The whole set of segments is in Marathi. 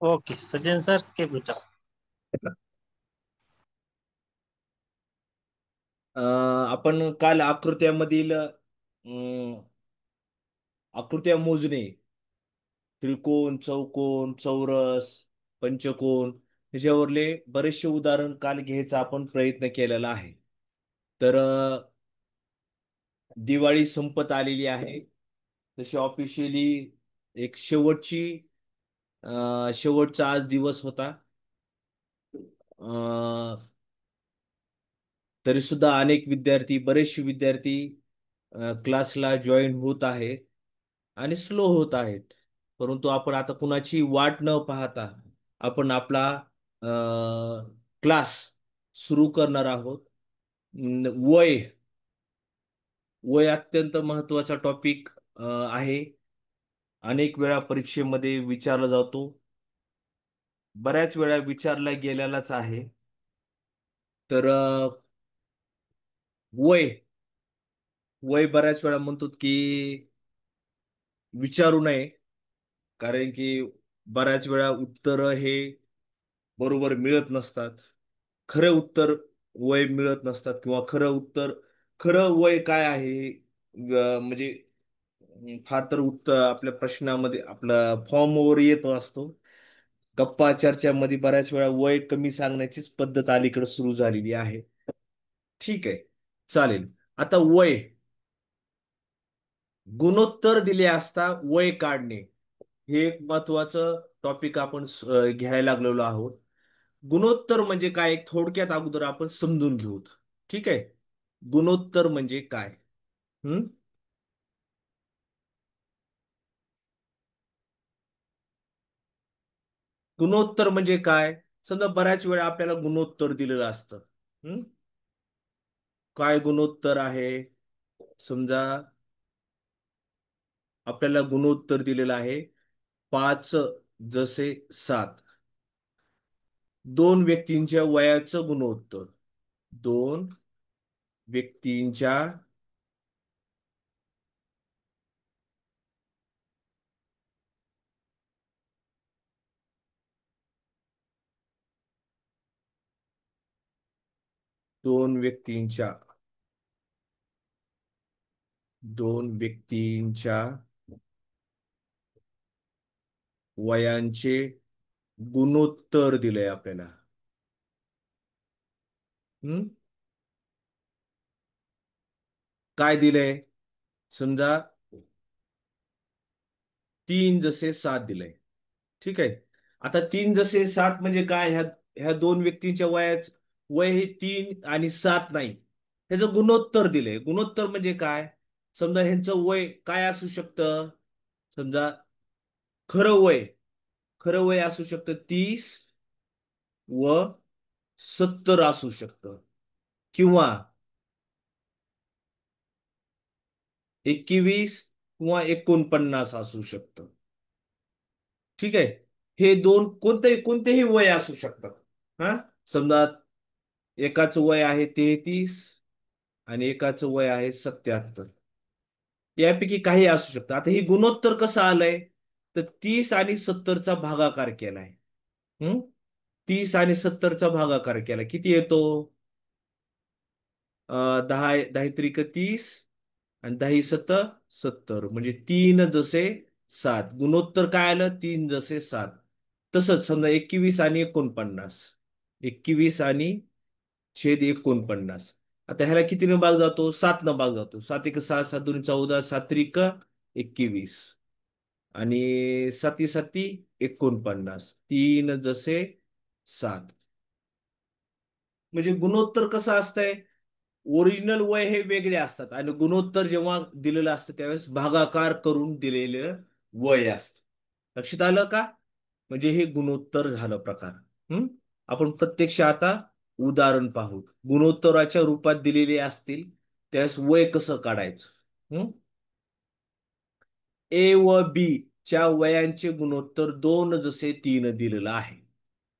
Okay Sachin sir capital. आपण काल आकृत्यामधील आकृत्या मोजणे, त्रिकोण, चौकोन, चौरस, पंचकोन ह्याच्यावरले बरेचसे उदाहरण काल घ्यायचा आपण प्रयत्न केलेला आहे. तर दिवाळी संपत आलेली आहे. तशी ऑफिशियली एक शेवटचा आज दिवस होता. अ, तरी सुद्धा बरेचसे विद्यार्थी क्लासला जॉईन होत आहेत आणि स्लो होत आहेत. परंतु आपण आता कुणाची वाट न पाहता आपण आपला क्लास सुरू करणार आहोत. वय वय अत्यंत महत्वाचा टॉपिक आहे. अनेक वेळा परीक्षेमध्ये विचारला जातो. बऱ्याच वेळा विचारला गेलेलाच आहे. तर वय वय बऱ्याच वेळा म्हणतो की विचारू नये, कारण की बऱ्याच वेळा उत्तर हे बरोबर मिळत नसतात. खरं उत्तर वय मिळत नसतात किंवा खरं वय काय आहे म्हणजे फार तर उत्तर आपल्या प्रश्नामध्ये आपला फॉर्मवर येत असतो. गप्पा चर्चामध्ये बऱ्याच वेळा वय कमी सांगण्याचीच पद्धत अलीकडे सुरू झालेली आहे. ठीक आहे, चालेल. आता गुणोत्तर दिले असता वय काढणे हे एक महत्वाचं टॉपिक आपण घ्यायला लागलेलो आहोत. गुणोत्तर म्हणजे काय थोडक्यात अगोदर आपण समजून घेऊ. ठीक आहे. गुणोत्तर म्हणजे काय? हम्म गुणोत्तर म्हणजे काय? समजा बऱ्याच वेळा आपल्याला गुणोत्तर दिलेलं असतं. हम्म काय गुणोत्तर आहे? समजा आपल्याला गुणोत्तर दिलेलं आहे 5:7. दोन व्यक्तींच्या वयाचं गुणोत्तर. दोन व्यक्तींच्या दोन व्यक्तींच्या दोन व्यक्तींच्या वयांचे गुणोत्तर दिलंय आपल्याला. हम्म काय दिलंय? समजा 3:7 दिलंय. ठीक आहे. आता 3:7 म्हणजे काय? ह्या ह्या दोन व्यक्तींच्या वय हे 3 आणि 7 नाही. ह्याचं गुणोत्तर दिलंय. गुणोत्तर म्हणजे काय? समजा ह्यांचं वय काय असू शकतं? समजा खरं वय खरं वय असू शकतं 30 व 70 असू शकतं, किंवा 21 किंवा 49 असू शकतं. ठीक आहे. हे दोन कोणतेही वय असू शकतात. हा समजा एकाचं वय आहे 33 आणि एकाचं वय आहे 77. यापैकी काही असू शकतं. आता हे गुणोत्तर कसं आलंय? तर 30 आणि 70चा भागाकार केलाय. हम्म 30 आणि 70चा भागाकार केला किती येतो? 10 10 त्रिक 30 आणि 10 सत्तर म्हणजे 3:7. गुणोत्तर काय आलं? 3:7. तसंच समजा 21 आणि 49. आता ह्याला किती न भाग जातो? 7 न भाग जातो. 7 1 6 7 2 14 7 त्रिक 21 आणि 7 7 49. 3:7 म्हणजे गुणोत्तर कसं असतंय? ओरिजिनल वय हे वेगळे असतात आणि गुणोत्तर जेव्हा दिलेलं असतं त्यावेळेस भागाकार करून दिलेलं वय असतं. लक्षात आलं का? म्हणजे हे गुणोत्तर झालं प्रकार. हम्म आपण प्रत्यक्ष आता उदाहरण पाहू. गुणोत्तराच्या रूपात दिलेले असतील त्यावेळेस वय कसं काढायचं? ए व बी च्या वयांचे गुणोत्तर 2:3 दिलेलं आहे.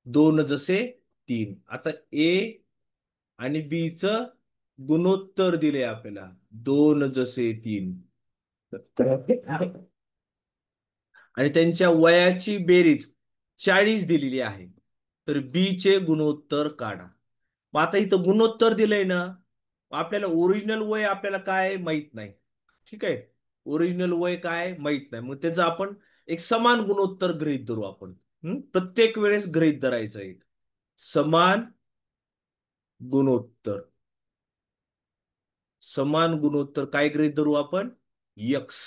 2:3. आता ए आणि बी च गुणोत्तर दिले आपल्याला 2:3. आणि त्यांच्या वयाची बेरीज 40 दिलेली आहे. तर बी चे गुणोत्तर काढा. मग आता इथं गुणोत्तर दिलंय ना, आपल्याला ओरिजिनल वय आपल्याला काय माहित नाही. ठीक आहे. ओरिजिनल वय काय माहित नाही, मग त्याचं आपण एक समान गुणोत्तर गृहीत धरू आपण. प्रत्येक वेळेस गृहीत धरायचं एक समान गुणोत्तर. समान गुणोत्तर काय गृहीत धरू आपण? यक्स.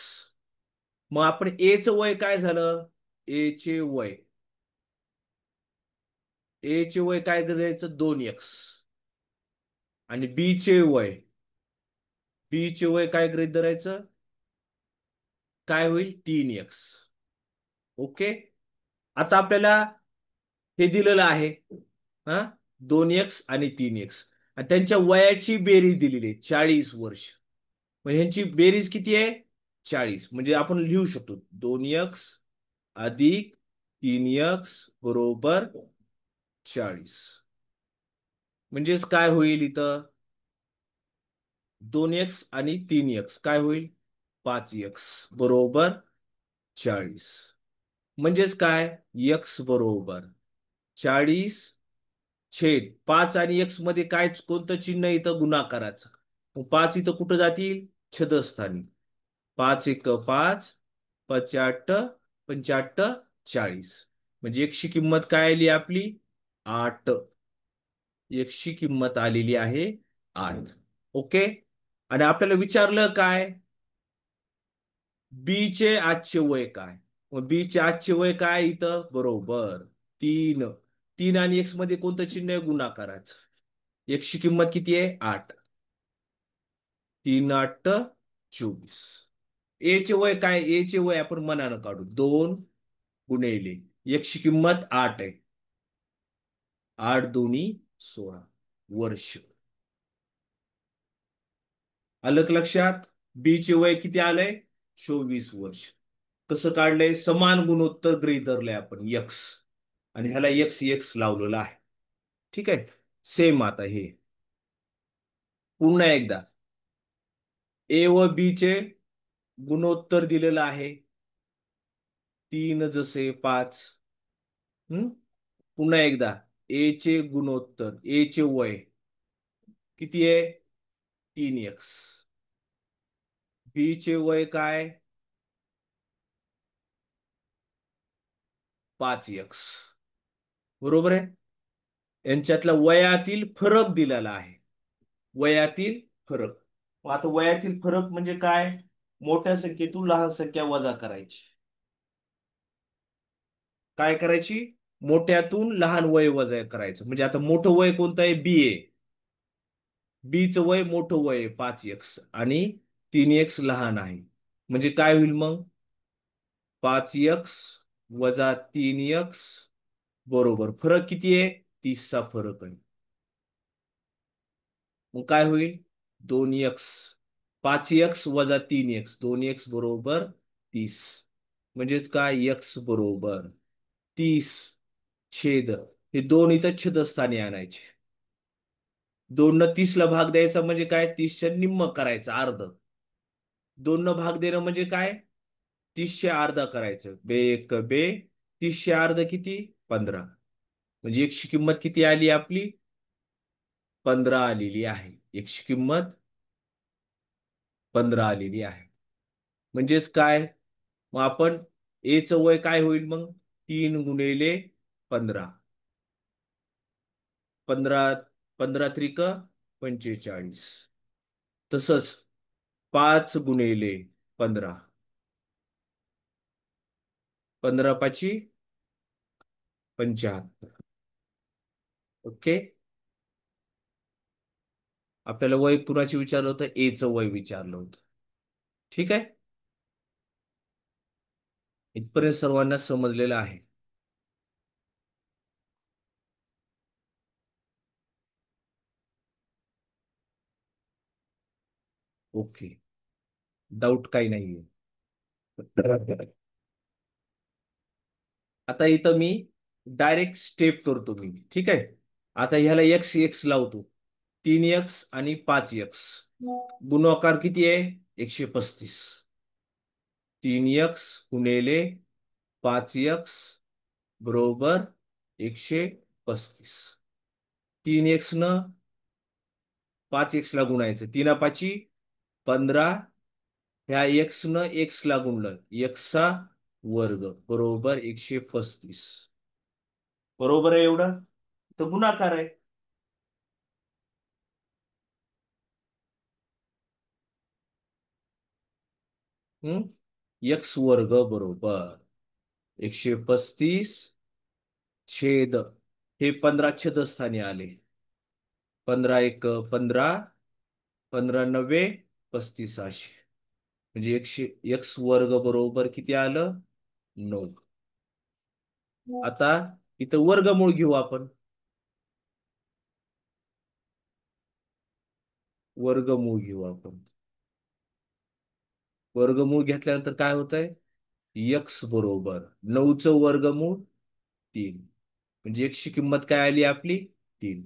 मग आपण ए चं वय काय झालं? ए चे वय, ए चे वय काय धरायचं? 2x. आणि बी चे वय, बी चे वय काय गृहीत धरायचं? काय होईल? 3x. ओके. आता आपल्याला हे दिलेलं आहे, हा, 2x आणि 3x, आणि त्यांच्या वयाची बेरीज दिलेली आहे 40 वर्ष. मग ह्यांची बेरीज किती आहे? 40. म्हणजे आपण लिहू शकतो 2x अधिक 3x बरोबर 40. म्हणजेच काय होईल इथं? 2x आणि 3x काय होईल? 5x बरोबर 40. म्हणजेच काय? x बरोबर 40 छेद 5 आणि x मध्ये काय कोणतं चिन्ह इथं? गुणाकाराचं. मग 5 इथं कुठं जातील? छेदस्थानी. 5 एक 5, 5 पंचाट 40. म्हणजे x ची किंमत काय आली आपली? 8. x ची किंमत आलेली आहे 8. ओके. आणि आपल्याला विचारलं काय? बी चे आजचे वय काय? मग बी चे आजचे वय काय इथं? बरोबर 3. 3 आणि x मध्ये कोणतं चिन्ह आहे? गुणाकाराचं. x ची किंमत किती आहे? 8. 3 8 24. ए चे वय काय? ए चे वय आपण मनानं काढू. 2 गुणिले x ची किंमत 8 आहे. 8 दोन्ही 16 वर्ष. आलं का लक्षात? बी चे वय किती आलंय? 24 वर्ष. कसं काढलंय? समान गुणोत्तर गृहीत धरलंय आपण यक्स, आणि ह्याला एक्स एक्स लावलेला आहे. ठीक आहे. सेम आता हे पुन्हा एकदा ए व बी चे गुणोत्तर दिलेलं आहे 3 जसे 5. पुन्हा एकदा ए चे गुणोत्तर, ए चे वय किती आहे? 3x. बी चे वय काय? 5x. बरोबर आहे. यांच्यातला वयातील फरक दिलेला आहे. वयातील फरक. आता वयातील फरक म्हणजे काय? मोठ्या संख्येतून लहान संख्या वजा करायची. काय करायची? मोठ्यातून लहान वय वजा करायचं. म्हणजे आता मोठं वय कोणतं आहे? बी ए. बी चं वय मोठं वय 5x आणि 3x लहान आहे. म्हणजे काय होईल मग? 5x वजा 3x बरोबर फरक किती आहे? 30 चा फरक आहे. मग काय होईल? 2x. 5x वजा 3x 2x बरोबर 30. म्हणजेच काय? x बरोबर 30 छेद हे 2 इथं छेदस्थानी आणायचे. 2 न 30 ला भाग द्यायचा म्हणजे काय? 30 च्या निम्म करायचं, अर्ध. 2 न भाग देणं म्हणजे काय? 30 चे अर्धा करायचं. बे एक बे 30 चे अर्ध किती? 15. म्हणजे x ची किंमत किती आली आपली? 15 आलेली आहे. x ची किंमत 15 आलेली आहे. म्हणजेच काय? मग आपण ए चं वय काय होईल मग? 3 गुणिले 15. 15 15 त्रिक 45. तसंच 5 गुणिले 15. 15 पाची 75. ओके. आपल्याला वय कुणाची विचारलं होतं? ए चं वय विचारलं होतं. ठीक आहे. इथपर्यंत सर्वांना समजलेलं आहे. ओके. डाऊट काही नाहीये. आता इथं मी डायरेक्ट स्टेप करतो मी. ठीक आहे. आता ह्याला एक्स एक्स लावतो. 3x आणि 5x गुणाकार किती आहे? 135. 3x गुणिले 5x बरोबर 135. 3x न 5x ला गुणायचं. 3 पाची 15. ह्या x न x ला गुणलं x चा वर्ग बरोबर 135. बरोबर आहे एवढं. तर गुणाकार आहे. हम्म. x वर्ग बरोबर 135 छेद हे 15 छेदस्थानी आले. 15 × 1 = 15. 15 × 9 = 35. म्हणजे 100 x वर्ग बरोबर किती आलं 9. आता इथं वर्गमूळ घेऊ आपण. वर्गमूळ घेऊ आपण. वर्गमूळ घेतल्यानंतर काय होतंय x बरोबर 9चं वर्गमूळ 3. म्हणजे x ची किंमत काय आली आपली 3.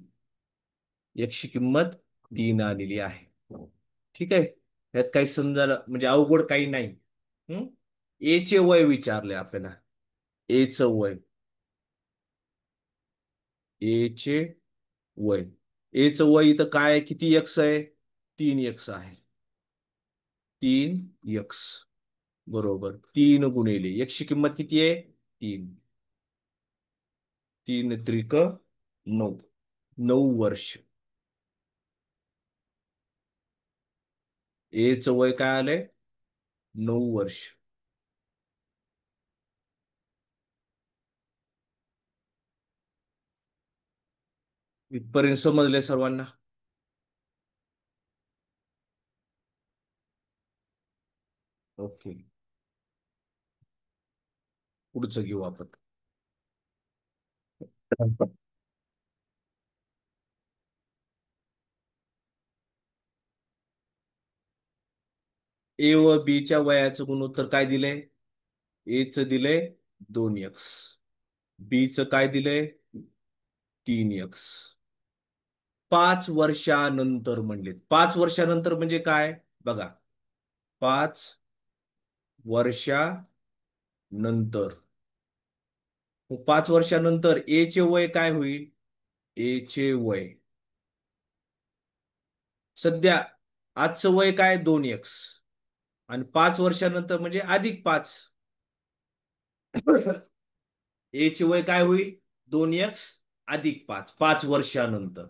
x ची किंमत 3 आलेली आहे. ठीक आहे. यात काही समजायला म्हणजे अवघड काही नाही. हम्म. ए चे वय विचारले आपल्याला. ए चं वय. ए चे वय. ए चं वय इथं काय किती x आहे 3x आहे. 3x बरोबर 3 गुणिले x ची किंमत किती आहे 3. 3 × 3 = 9. 9 वर्ष. ए चं वय काय आलंय 9 वर्ष. इथपर्यंत समजले सर्वांना. ओके. पुढचं घेऊ आपण. ए व बी च्या वयाचं गुणोत्तर काय दिलंय. ए चं दिलंय 2x. बी चं काय दिलंय 3x. 5 वर्षानंतर म्हणले. 5 वर्षानंतर म्हणजे काय बघा. 5 वर्षानंतर. 5 वर्षानंतर ए चे वय काय होईल. ए चे वय सध्या आजचं वय काय 2x. आणि 5 वर्षानंतर म्हणजे +5. ए चे वय काय होईल 2x +5. 5 वर्षानंतर.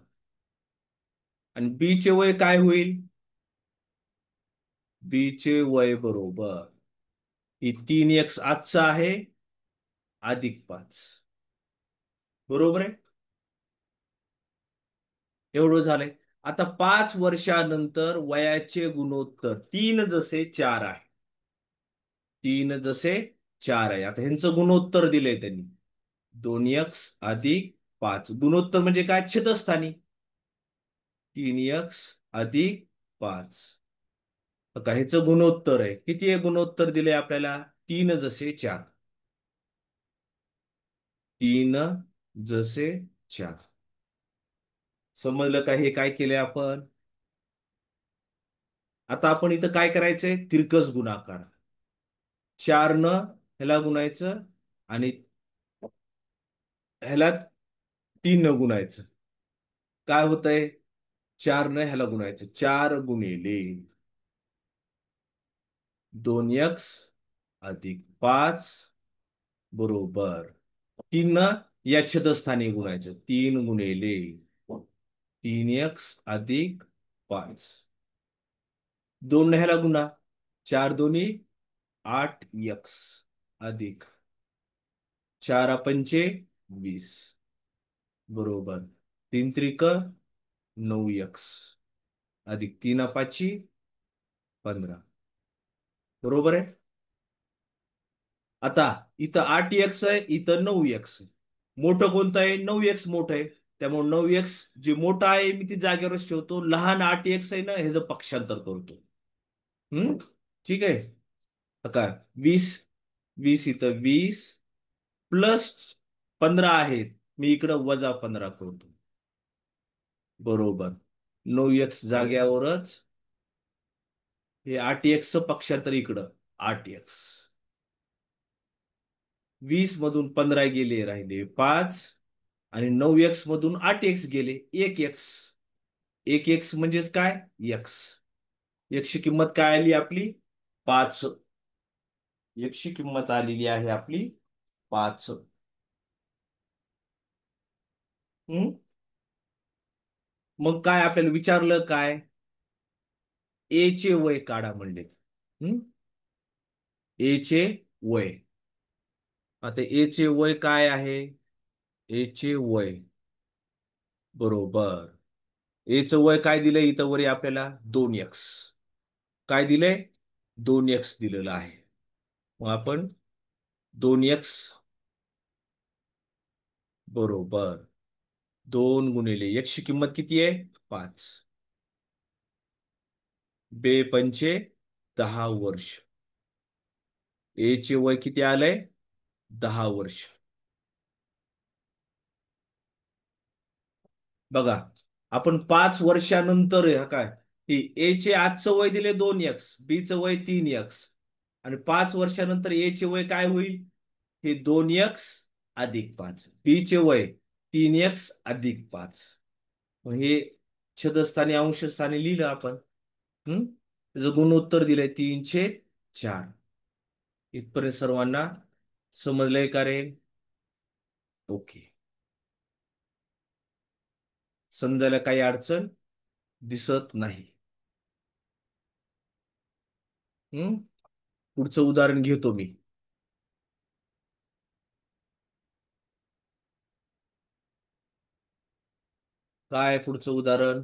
आणि बी चे वय काय होईल. बी चे वय बरोबर ही 3x आजचं आहे +5. बरोबर आहे. एवढं झालंय. आता 5 वर्षानंतर वयाचे गुणोत्तर 3 जसे 4 आहे. 3 जसे 4 आहे. आता ह्यांचं गुणोत्तर दिलंय त्यांनी 2x +5. गुणोत्तर म्हणजे काय छेदस्थानी 3x +5. बघा ह्याचं गुणोत्तर आहे किती आहे. गुणोत्तर दिले आपल्याला 3 जसे 4. 3 जसे 4. समजलं का हे काय केलंय आपण. आता आपण इथं काय करायचंय तिरकस गुणाकार. 4 न ह्याला गुणायचं आणि ह्याला 3 न गुणायचं. काय होतंय 4 न ह्याला गुणायचं. 4 गुणिले 2x +5 बरोबर 3 न या छेदस्थानी गुणायचं. 3 गुणिले 3x +5. 2 न ह्याला गुणा. 4 2 8x अधिक 4 × 5 = 20 बरोबर 3 त्रिक 9x अधिक 3 × 5 = 15. बरोबर आहे. आता इथं 8x आहे इथं 9x आहे. मोठं कोणतं आहे 9x मोठं आहे. त्यामुळे 9x जे मोठं आहे मी ती जागेवरच ठेवतो. लहान 8x आहे ना ह्याचं पक्षांतर करतो. ठीक आहे. काय 20. 20 इथं 20 प्लस 15 आहेत. मी इकडं -15 करतो. बरोबर 9x जाग्यावरच हे 8x चं पक्षांतर इकडं 8x. 20 मधून 15 गेले, राहिले 5. आणि 9x मधून 8x गेले, 1x. 1x म्हणजेच काय? x. ची किंमत काय आली आपली? 5. ची किंमत आलेली आहे आपली 5. हम्म. मग काय आपल्याला विचारलं काय? ए चे वय काढा म्हणले. हम्म. ए चे वय. आता ए चे वय काय आहे? ए चे वय बरोबर. ए चं वय काय दिलंय इथं वरी आपल्याला? 2x. काय दिलंय? 2x दिलेलं आहे. मग आपण 2x बरोबर 2 गुणिले x ची किंमत किती आहे? 5. बे पंचे 10 वर्ष. ए चे वय किती आलंय? 10 वर्ष. बघा, आपण 5 वर्षानंतर हा काय, ए चे आजचं वय दिले 2x, बी चं वय 3x, आणि 5 वर्षानंतर ए चे वय काय होईल? हे 2x अधिक 5. बी चे वय 3x अधिक 5. मग हे छेदस्थानी अंशस्थानी लिहिलं आपण. त्याचं गुणोत्तर दिलंय 3/4. इथपर्यंत सर्वांना समजलंय का रे? ओके. समजायला काही अडचण दिसत नाही. हम्म. पुढचं उदाहरण घेतो मी. काय पुढचं उदाहरण?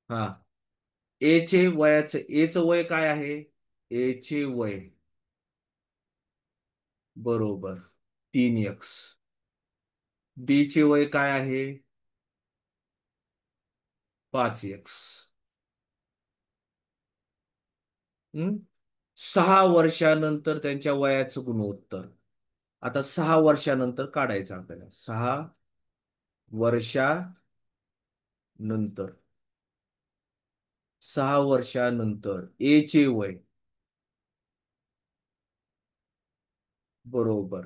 हा. एचं वय काय आहे? ए चे वय बरोबर 3x. बी चे वय काय आहे? 5x. 6 वर्षानंतर त्यांच्या वयाचं गुणोत्तर. आता 6 वर्षानंतर काढायचं आपल्याला. 6 वर्षानंतर. 6 वर्षानंतर ए चे वय बरोबर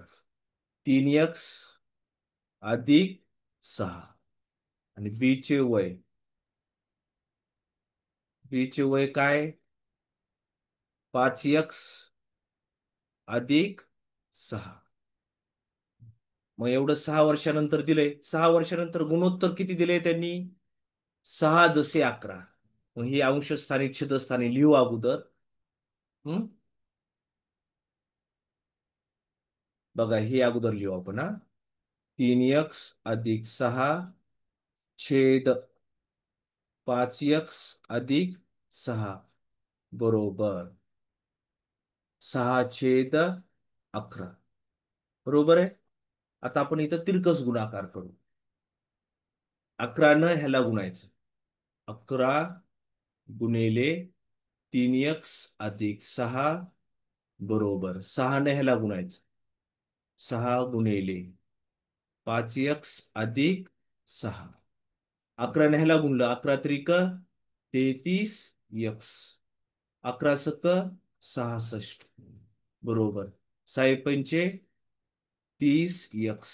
3x अधिक 6. आणि बी चे वय काय? 5x अधिक 6. मग एवढं 6 वर्षानंतर दिलंय. 6 वर्षानंतर गुणोत्तर किती दिले त्यांनी? 6 जसे 11. मग ही अंशस्थानी छेदस्थानी लिहू अगोदर. हम्म. बघा, हे अगोदर लिहू आपण. 3x अधिक 6 छेद 5x अधिक 6 बरोबर 6/11. बरोबर आहे. आता आपण इथं तिरकस गुणाकार करू. 11 ह्याला गुणायचं. 11 गुणिले 3x अधिक 6 बरोबर 6 ह्याला गुणायचं. 6 गुणिले 5x अधिक 6. 11 ह्याला गुणलं. 11 त्रिक 33x. 11 सक 66 बरोबर 6 पंचे 30x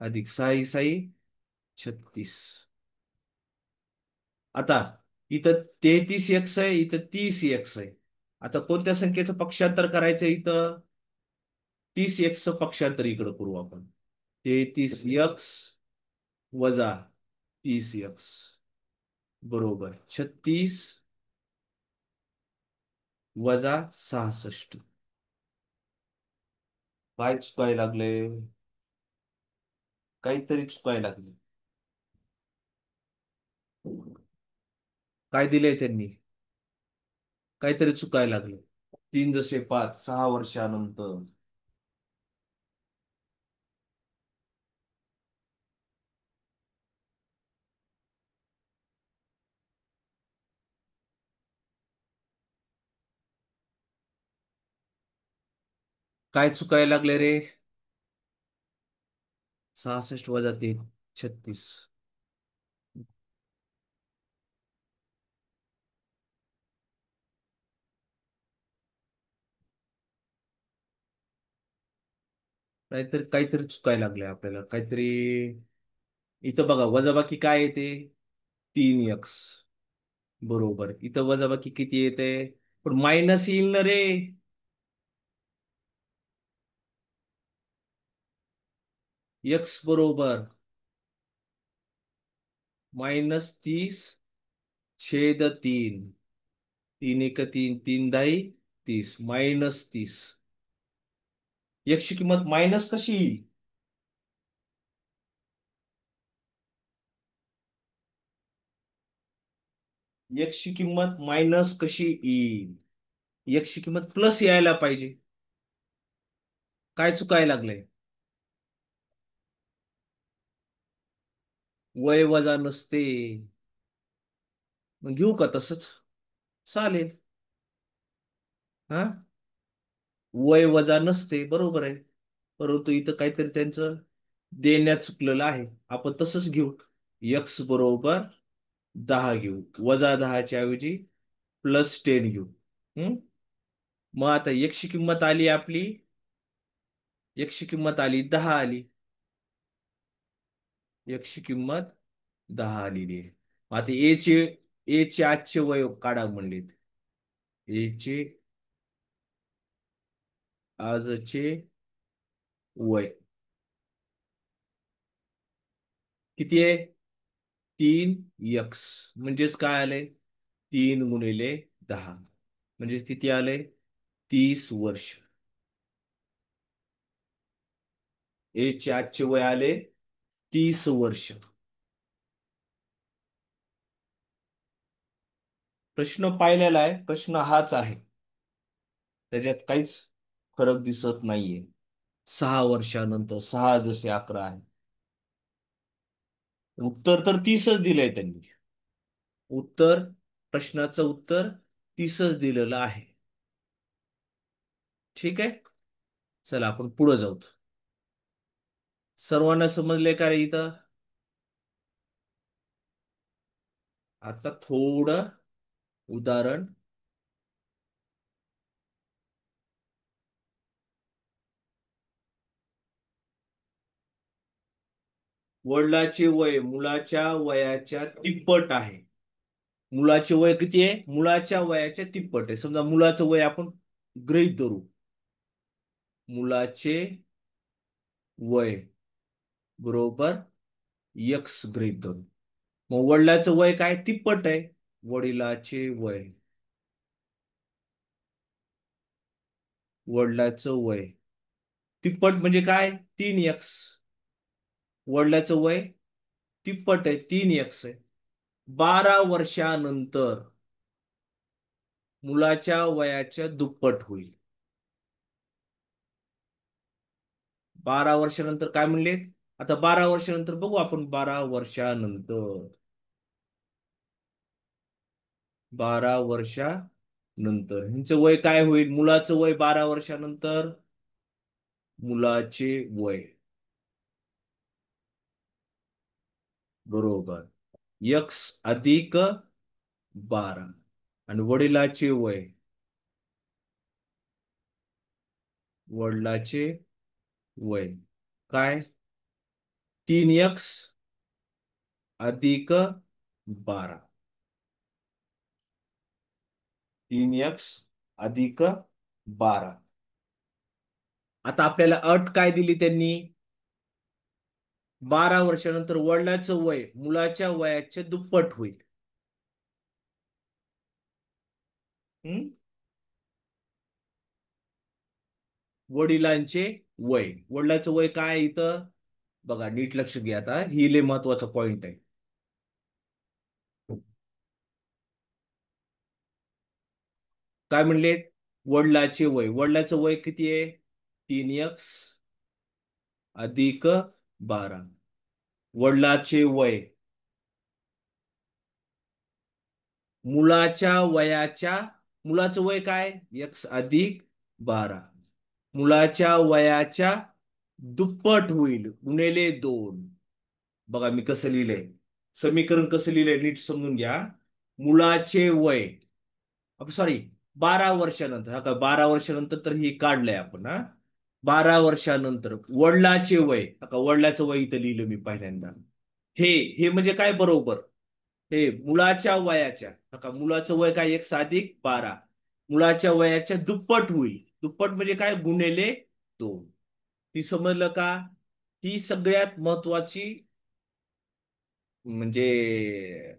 अधिक 6 36. आता इथं 33x आहे, इथं 30x आहे. आता कोणत्या संख्येचं पक्षांतर करायचं इथं? 30x पक्षांतर इकडं करू आपण. 33x वजा 30x बरोबर 36 वजा 66. काय चुकायला लागले? काहीतरी चुकायला लागले. काय दिलंय त्यांनी? काहीतरी चुकायला लागले. 3 जसे 5 6 वर्षानंतर. काय चुकायला लागले रे? 66 वजा 3 36. काहीतरी काहीतरी चुकायला लागलंय आपल्याला काहीतरी. इथं बघा वजाबाकी काय येते? 3x. बरोबर, इथं वजाबाकी किती येते? पण मायनस येईल ना रे. x बरोबर -30/3. 3 × 1 = 3, 3 × 10 = 30, -30. x ची किंमत मायनस कशी येईल? x ची किंमत मायनस कशी येईल? x ची किंमत प्लस यायला पाहिजे. काय चुकायला लागलंय? वय वजा नसते. मग घेऊ का तसंच? चालेल. हा, वय वजा नसते बरोबर आहे. परंतु इथं काहीतरी त्यांचं देण्यात चुकलेलं आहे. आपण तसंच घेऊ. x बरोबर 10 घेऊ. -10च्या ऐवजी +10 घेऊ. हम्म. मग आता x ची किंमत आली आपली. x ची किंमत आली 10 आली. x ची किंमत 10 आलेली आहे. आता a चे आजचे वय काढा म्हणलेत. a चे आजचे वय किती आहे? 3x. म्हणजेच काय आले? 3 × 10. म्हणजे किती आले? 30 वर्ष. a चे आजचे वय आले 30 वर्ष. प्रश्न पाहिलेला आहे, प्रश्न हाच आहे. त्याच्यात काहीच फरक दिसत नाहीये. 6 वर्षानंतर 6 जसे 11 आहे. उत्तर तर 30च दिलंय त्यांनी. उत्तर, प्रश्नाचं उत्तर 30च दिलेलं आहे. ठीक आहे, चला आपण पुढे जाऊ. सर्वांना समजले का रे इथं? आता थोडं उदाहरण. वडिलाचे वय मुलाच्या वयाच्या तिप्पट आहे. मुलाचे वय किती आहे? मुलाच्या वयाच्या तिप्पट आहे. समजा मुलाचं वय आपण गृहीत धरू. मुलाचे वय बरोबर x गृहीत धरू. मग वडिलाचं वय काय? तिप्पट आहे. वडिलाचे वय, वडिलाचं वय तिप्पट म्हणजे काय? 3x. वडिलाचं वय तिप्पट आहे, 3x आहे. 12 वर्षानंतर मुलाच्या वयाच्या दुप्पट होईल. 12 वर्षानंतर काय म्हणले? आता 12 वर्षानंतर बघू आपण. 12 वर्षानंतर, 12 वर्षानंतर ह्यांचं वय काय होईल? मुलाचं वय 12 वर्षानंतर, मुलाचे वय बरोबर x अधिक 12. आणि वडिलाचे वय, वडिलाचे वय काय? 3x अधिक 12. 3x अधिक 12. आता आपल्याला अट काय दिली त्यांनी? 12 वर्षानंतर वडिलाचं वय मुलाच्या वयाच्या दुप्पट होईल. हम्म. वडिलांचे वय, वडिलाचं वय काय इथं? बघा नीट लक्ष घ्या. आता ही लय महत्वाचा पॉइंट आहे. काय म्हणले? वडिलाचे वय, वडिलाचं वय किती आहे? 3x अधिक 12. वडिलाचे वय मुलाच्या वयाच्या, मुलाचं वय काय? x अधिक 12. मुलाच्या वयाच्या दुप्पट होईल गुणिले 2. बघा मी कसं लिहिलंय, समीकरण कसं लिहिलंय नीट समजून घ्या. मुलाचे वय, सॉरी 12 वर्षानंतर, हा का 12 वर्षानंतर तर ही काढलंय आपण. हा, 12 वर्षानंतर वडिलाचे वय, आता वडिलाचं वय इथं लिहिलं मी पहिल्यांदा. हे हे म्हणजे काय बरोबर, हे मुलाच्या वयाच्या, आता मुलाचं वय काय 1 अधिक 12, मुलाच्या वयाच्या दुप्पट होईल. दुप्पट म्हणजे काय, गुणिले 2. ती समजलं का? ही सगळ्यात महत्वाची म्हणजे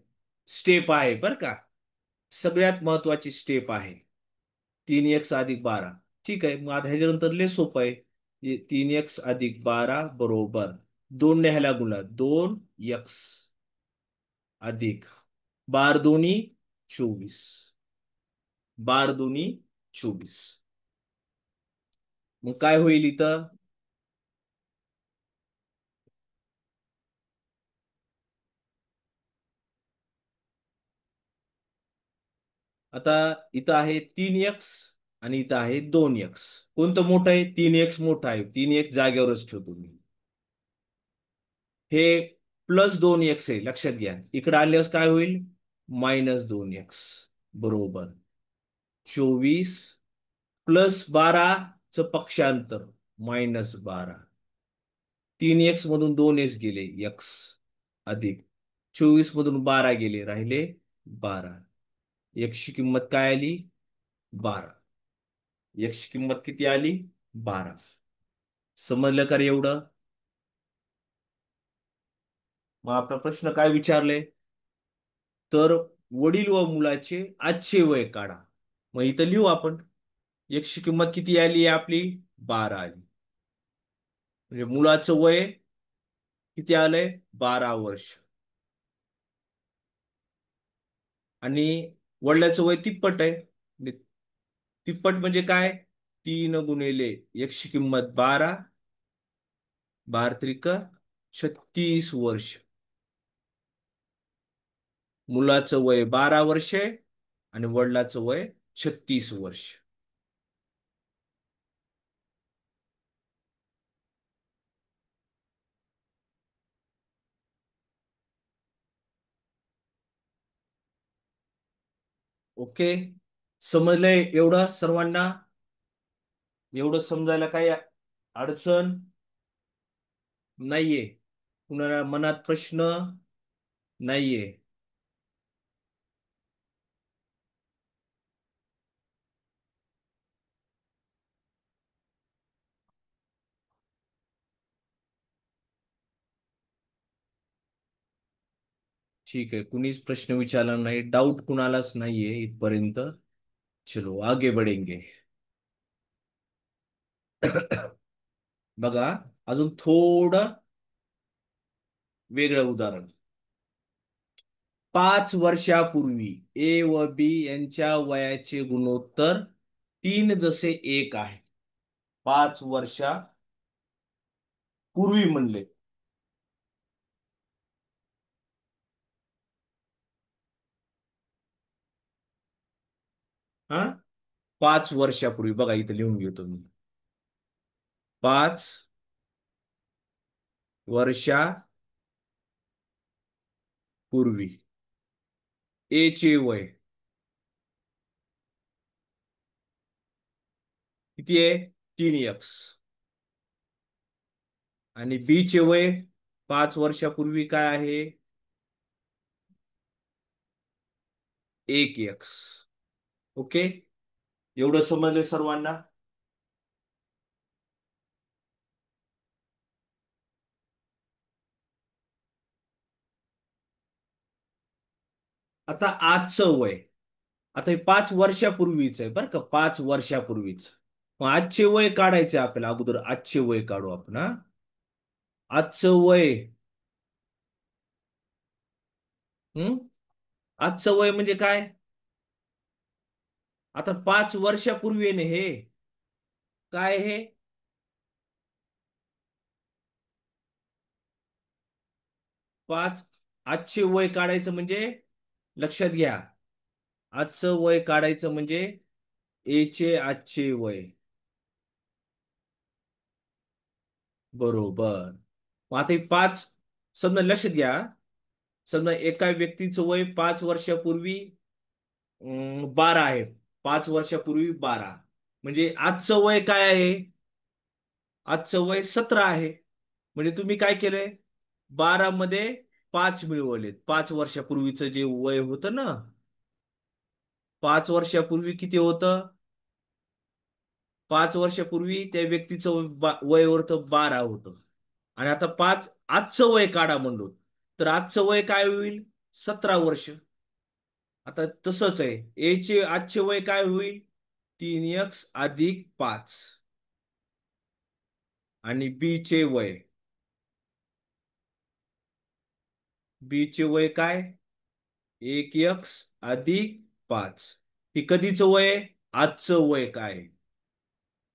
स्टेप आहे बर का, सगळ्यात महत्वाची स्टेप आहे. 3x अधिक 12. ठीक आहे, मग आता ह्याच्यानंतर लय सोपं आहे. 3x अधिक 12 बरोबर 2 ने ह्याला गुणला, 2x अधिक 12 दूनी 24, 12 दूनी 24. मग काय होईल इथं? आता इथं आहे 3x आणि इथं आहे 2x. कोणतं मोठं आहे? 3x मोठं आहे, 3x जागेवरच ठेवतो मी. हे +2x आहे, लक्षात घ्या. इकडे आल्यास काय होईल? -2x बरोबर 24 +12 च पक्षांतर -12. 3x मधून 2x गेले, x अधिक 24 मधून 12 गेले, राहिले 12. x ची किंमत काय आली? 12. x ची किंमत किती आली? 12. समजलं का रे एवढं? मग आपला प्रश्न काय विचारले? तर वडील व मुलाचे आजचे वय काढा. मग इथं लिहू आपण. x ची किंमत किती आली आपली? 12 आली. म्हणजे मुलाचं वय किती आलंय? 12 वर्ष. आणि वडिलाचं वय तिप्पट आहे. म्हणजे तिप्पट म्हणजे काय? 3 × x ची किंमत 12, 12 त्रिक 36 वर्ष. मुलाचं वय 12 वर्ष आणि वडिलाचं वय 36 वर्ष. ओके, समजलंय एवढं सर्वांना? एवढं समजायला काही अडचण नाहीये? कुणाला मनात प्रश्न नाहीये? ठीक आहे, कुणीच प्रश्न विचारला नाही, डाऊट कुणालाच नाहीये इथपर्यंत. चलो आगे बढ़ेंगे. बघा, अजून थोडं वेगळं उदाहरण. 5 वर्षापूर्वी ए व बी यांच्या वयाचे गुणोत्तर 3:1 आहे. 5 वर्षापूर्वी म्हणले. हा, 5 वर्षापूर्वी बघा, इथं लिहून घेतो मी. 5 वर्षापूर्वी ए चे वय किती आहे? 3x. आणि बी चे वय 5 वर्षापूर्वी काय आहे? 1x. ओके, एवढं समजलं सर्वांना? आता आजचं वय, आता हे 5 वर्षापूर्वीच आहे बरं का, 5 वर्षापूर्वीच. मग आजचे वय काढायचे आपल्याला. अगोदर आजचे वय काढू आपण. हा, आजचं वय. हम्म, आजचं वय म्हणजे काय? आता 5 वर्षापूर्वी ने हे काय हे? पाच आजचे वय काढायचं म्हणजे, लक्षात घ्या, आजचं वय काढायचं म्हणजे ए चे आजचे वय बरोबर. मग आता हे पाच, समजा लक्षात घ्या, समजा एका व्यक्तीचं वय 5 वर्षापूर्वी 12 आहे. 5 वर्षापूर्वी 12 म्हणजे आजचं वय काय आहे? आजचं वय 17 आहे. म्हणजे तुम्ही काय केलंय, 12 मध्ये 5 मिळवलेत. 5 वर्षापूर्वीचं जे वय होतं ना, 5 वर्षापूर्वी किती होतं? 5 वर्षापूर्वी त्या व्यक्तीचं वय होतं 12 होतं. आणि आता आजचं वय काढा म्हणलो, तर आजचं वय काय होईल? 17 वर्ष. आता तसंच आहे, चे आजचे वय काय होईल? 3x अधिक 5. आणि बी चे वय काय? 1x अधिक 5. ही कधीचं वय आहे? आजचं वय काय?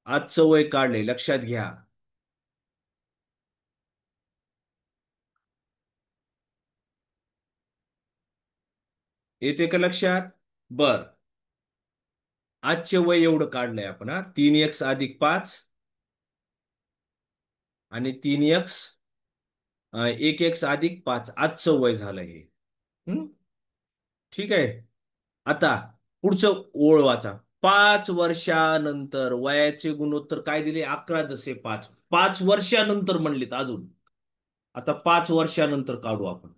आजचं वय काढले, लक्षात घ्या. येते का लक्षात? बर, आजचे वय एवढं काढलंय आपण, हा. 3x अधिक 5 आणि 1x अधिक 5 आजचं वय झालं हे. हम्म? ठीक आहे. आता पुढचं ओळ वाचा. 5 वर्षानंतर वयाचे गुणोत्तर काय दिले? 11 जसे 5. 5 वर्षानंतर म्हणलेत अजून. आता 5 वर्षानंतर काढू आपण.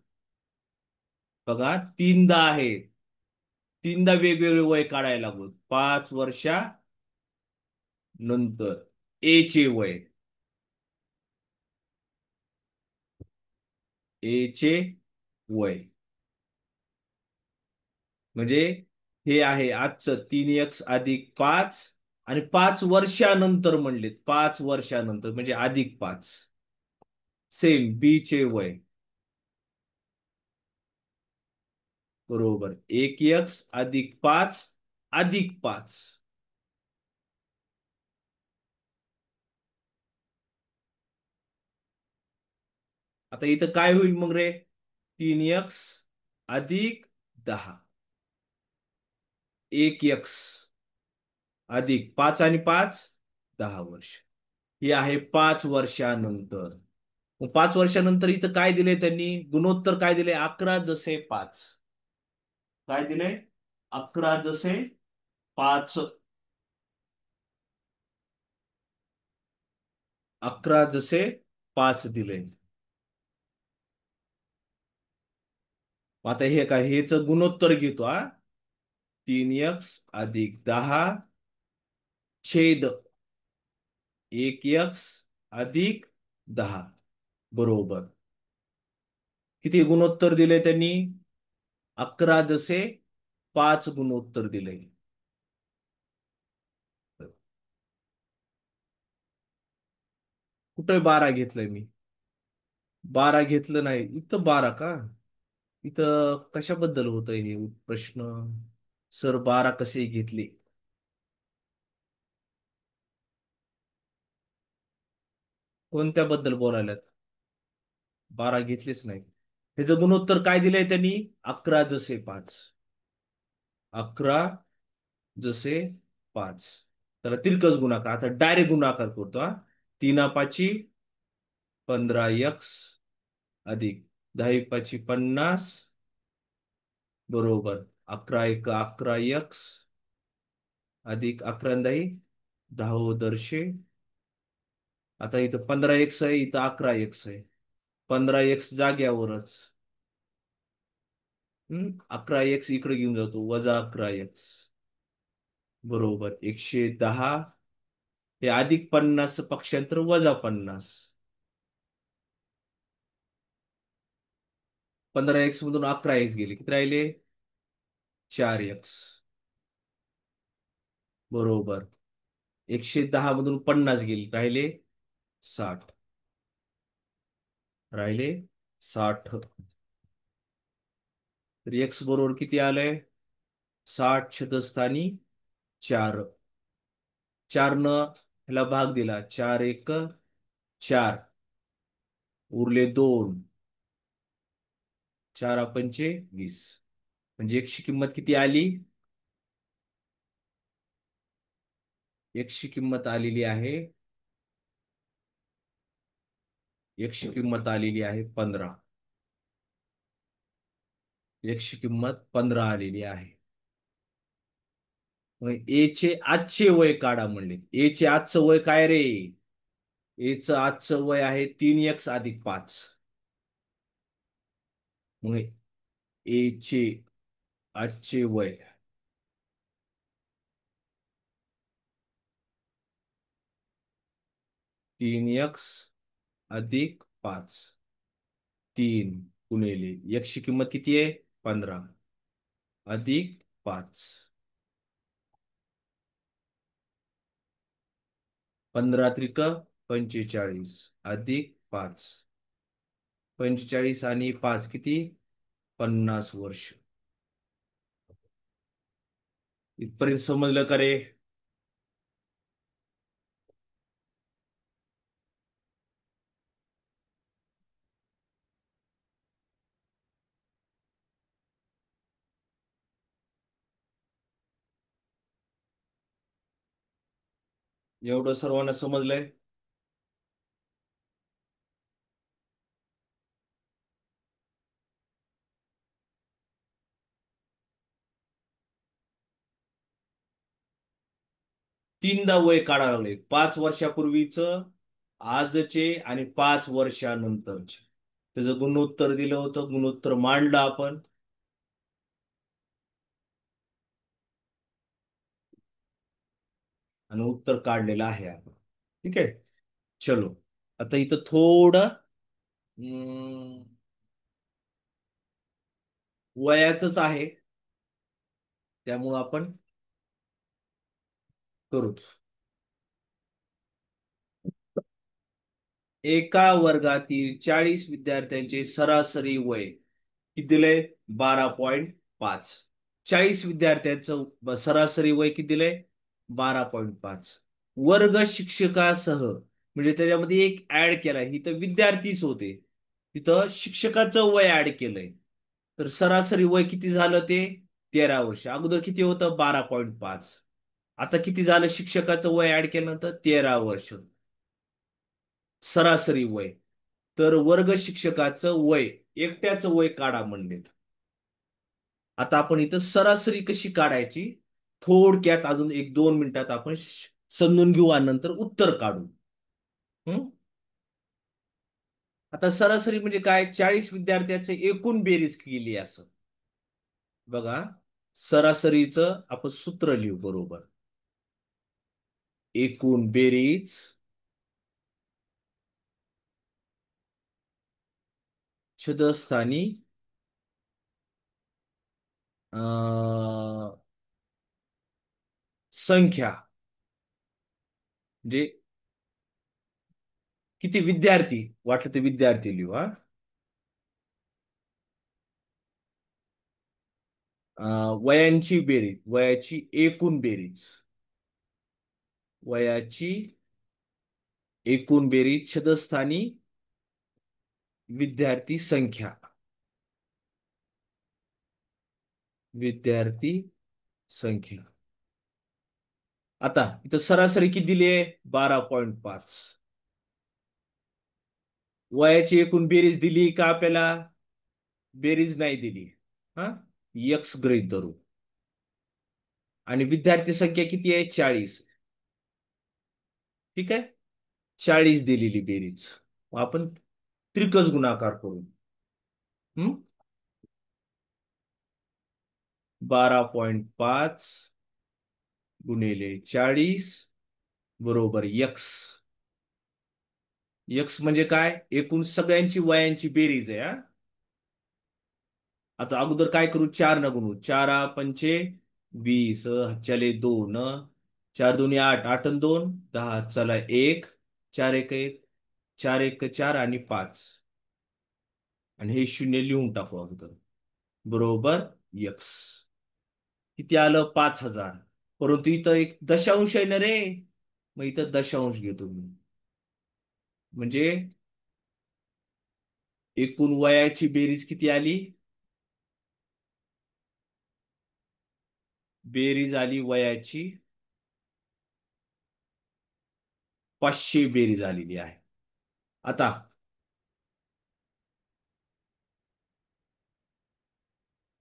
बघा, तीनदा आहे. तीनदा वेगवेगळे वय काढायला लागलो. 5 वर्षानंतर ए चे वय. ए चे वय म्हणजे हे आहे आजचं 3x अधिक 5. आणि 5 वर्षानंतर म्हणलेत, 5 वर्षानंतर म्हणजे +5. सेम बी चे वय. बरोबर, 1x अधिक 5 अधिक 5. आता इथं काय होईल मग रे? 3x अधिक 10. 1x अधिक 5 आणि 5 10 वर्ष. ही आहे 5 वर्षानंतर. मग 5 वर्षानंतर इथं काय दिले त्यांनी? गुणोत्तर काय दिले? 11 जसे 5. काय दिले? 11 जसे 5. 11 जसे 5 दिले. आता हे काय? हेच गुणोत्तर घेतो, हा. 3x अधिक 10 छेद 1x अधिक 10 बरोबर. किती गुणोत्तर दिले त्यांनी? 11 जसे 5 गुणोत्तर दिले. कुठे 12 घेतलंय मी? 12 घेतलं नाही इथं. 12 का? इथं कशाबद्दल होतंय हे प्रश्न? सर 12 कसे घेतले? कोणत्याबद्दल बोलायलात? 12 घेतलेच नाही. ह्याचं गुणोत्तर काय दिलंय त्यांनी? 11 जसे 5. 11 जसे 5. त्याला तिरकस गुणाकार. आता डायरेक्ट गुणाकार करतो, हा. 3×5 = 15x अधिक 10 × 5 = 50 बरोबर. 11×1 = 11x अधिक 11×10 आता इथं 15x आहे, इथं 11x आहे. 15x जाग्यावरच. 11x इकडे घेऊन जातो, -11x बरोबर 110. हे +50 पक्षांतर -50. 15x मधून 11x गेले, किती राहिले? 4x बरोबर. 110 मधून 50 गेले, राहिले 60. राहिले 60. तर x बरोबर किती आलंय? 60 छेदस्थानी 4. 4 न ह्याला भाग दिला, 4×1 = 4. उरले 2. 4×5 = 20. म्हणजे x ची किंमत किती आली? x ची किंमत आलेली आहे, x ची किंमत आलेली आहे 15. x ची किंमत 15 आलेली आहे. मग ए चे आजचे वय काढा म्हणले. ए चे आजचं वय काय रे? एचं आजचं वय आहे 3x अधिक 5. मग एचे आजचे वय 3x अधिक 5. 3 गुणिले x ची किंमत किती आहे? 15 अधिक 5. 15 त्रिक 45 अधिक 5. 45 आणि 5 किती? 50 वर्ष. इथपर्यंत समजलं का रे? एवढं सर्वांना समजलंय? तीनदा वय काढायला लागले, 5 वर्षापूर्वीच, आजचे आणि 5 वर्षानंतरचे. त्याचं गुणोत्तर दिलं होतं, गुणोत्तर मांडलं आपण. आणि उत्तर काढलेलं आहे आपण. ठीक आहे, चलो. आता इथं थोडं वयाचंच आहे, त्यामुळं आपण करूच. एका वर्गातील 40 विद्यार्थ्यांचे सरासरी वय किती दिलंय? 12.5. 40 विद्यार्थ्यांचं सरासरी वय किती दिलंय? 12.5. वर्ग शिक्षकासह, म्हणजे त्याच्यामध्ये एक ऍड केलाय, इथं विद्यार्थीच होते, तिथं शिक्षकाचं वय ऍड केलंय. तर सरासरी वय किती झालं ते? 13 वर्ष. अगोदर किती होतं? 12.5. आता किती झालं शिक्षकाचं वय ऍड केल्यानंतर? 13 वर्ष सरासरी वय. तर वर्ग शिक्षकाचं वय, एकट्याचं वय काढा म्हणलेत. आता आपण इथं सरासरी कशी काढायची थोडक्यात अजून 1-2 मिनिटात आपण समजून घेऊ आणि नंतर उत्तर काढू. हम्म. आता सरासरी म्हणजे काय? 40 विद्यार्थ्याचे एकूण बेरीज केली असं. बघा, सरासरीचं आपण सूत्र लिहू बरोबर. एकूण बेरीज छदस्थानी संख्या, म्हणजे किती विद्यार्थी, वाटलं ते विद्यार्थी लिहू. हा, वयांची बेरीज, वयाची एकूण बेरीज, वयाची एकूण बेरीज छदस्थानी विद्यार्थी संख्या, विद्यार्थी संख्या. आता इथं सरासरी किती दिली आहे? 12.5. वयाची एकूण बेरीज दिली का आपल्याला? बेरीज नाही दिली. हा, एक्स गृहीत धरू. आणि विद्यार्थी संख्या किती आहे? 40. ठीक आहे, 40 दिलेली बेरीज. आपण त्रिकच गुणाकार करू. 12.5 गुणिले 40 बरोबर एक्स. एक्स म्हणजे काय? एकूण सगळ्यांची वयांची बेरीज आहे. हा, आता अगोदर काय करू? 4 न गुणू. 4 पंचे 20, चले 2, 4 दूनी 8, 8 आणि 2 10, चला 1, 4 1 1, 4 1 4 आणि 5. आणि हे शून्य लिहून टाकू अगोदर. बरोबर एक्स. किती आलं? 5000. परंतु इथं एक दशांश आहे ना रे, मग इथं दशांश घेतो मी. म्हणजे एकूण वयाची बेरीज किती आली? बेरीज आली वयाची 500 बेरीज आलेली आहे. आता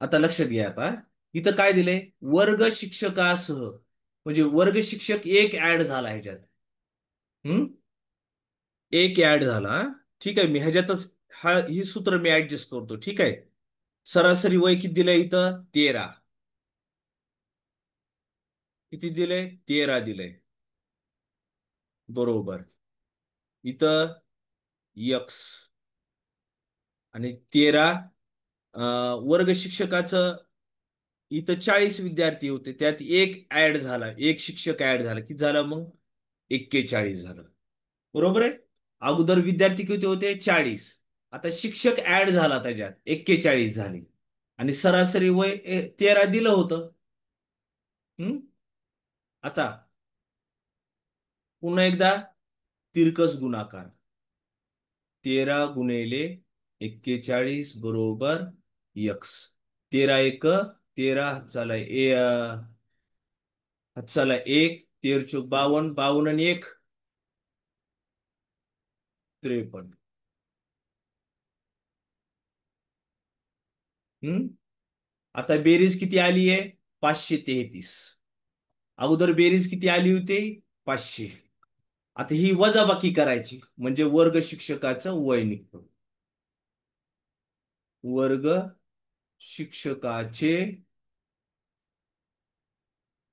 आता लक्षात घ्या. आता इथं काय दिलंय? वर्ग शिक्षकासह, म्हणजे वर्ग शिक्षक एक ऍड झाला ह्याच्यात. हम्म. एक ऍड झाला हा. ठीक आहे, मी ह्याच्यातच ही सूत्र मी ऍडजस्ट करतो. ठीक आहे. सरासरी वय किती दिलंय इथं? 13. किती दिलंय? 13 दिलंय. बरोबर. इथं यक्स आणि 13. वर्ग शिक्षकाचं इथं 40 विद्यार्थी होते, त्यात एक ऍड झाला, एक शिक्षक ऍड झाला. किती झाला मग? 41 झालं. बरोबर आहे. अगोदर विद्यार्थी किती होते? 40. आता शिक्षक ऍड झाला, त्याच्यात 41 झाले. आणि सरासरी वय 13 दिलं होतं. हम्म. आता पुन्हा एकदा तिरकस गुणाकार. 13 गुणिले 41 बरोबर यक्स. 13 1 13 चला चला 1 13 चौक 52, 52 आणि 1 53. हम्म. आता बेरीज किती आली आहे? 533. अगोदर बेरीज किती आली होती? 500. आता ही वजाबाकी करायची म्हणजे वर्ग शिक्षकाचं वय निघतं. वर्ग शिक्षकाचे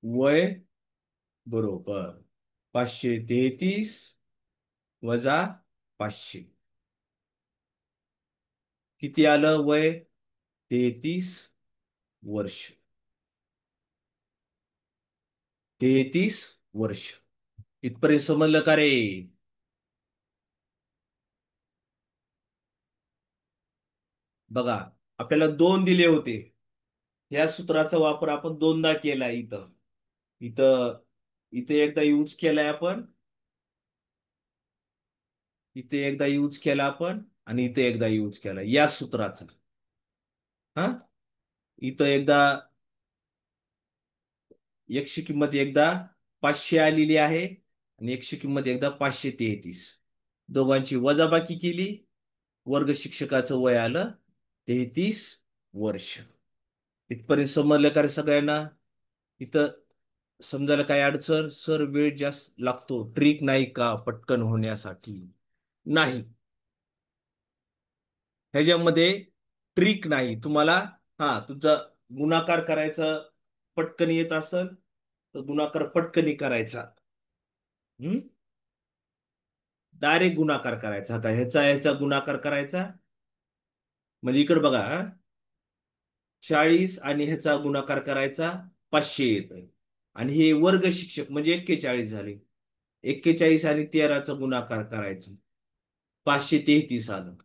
वय बरोबर 533 वजा 500. किती आलं वय? 33 वर्ष. 33 वर्ष. इथपर्यंत समजलं का रे? बघा, आपल्याला 2 दिले होते. या सूत्राचा वापर आपण दोनदा केला इथं. इथं इथे एकदा यूज केलाय आपण. इथे एकदा यूज केला आपण आणि इथे एकदा यूज केला या सूत्राचा. हा. इथं एकदा एकशे किंमत एकदा 500 आलेली आहे आणि एकशे किंमत एकदा 533. दोघांची वजाबाकी केली. वर्ग शिक्षकाचं वय आलं 33 वर्ष. इथपर्यंत समजलं का रे सगळ्यांना? इथं समजायला काय अडचण? सर वेळ जास्त लागतो, ट्रिक नाही का पटकन होण्यासाठी? नाही, ह्याच्यामध्ये ट्रिक नाही तुम्हाला. हा, तुमचा गुणाकार करायचा पटकन येत असेल तर गुणाकार पटकनी करायचा. हम्म. डायरेक्ट गुणाकार करायचा. आता ह्याचा ह्याचा गुणाकार करायचा म्हणजे इकडे बघा, 40 आणि ह्याचा गुणाकार करायचा 500 येत. आणि हे वर्ग शिक्षक म्हणजे 41 झाले. 41 आणि 13चा गुणाकार करायचा 533 आलं.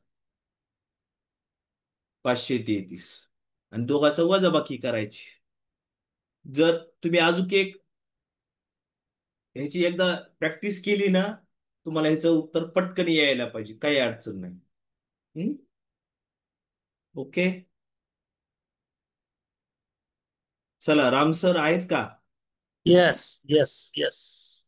533 आणि दोघांचं वजाबाकी करायची. जर तुम्ही अजून एक ह्याची एकदा प्रॅक्टिस केली ना, तुम्हाला ह्याचं उत्तर पटकन यायला पाहिजे, काही अडचण नाही. हम्म? ओके. चला, राम सर आहेत का? Yes yes yes.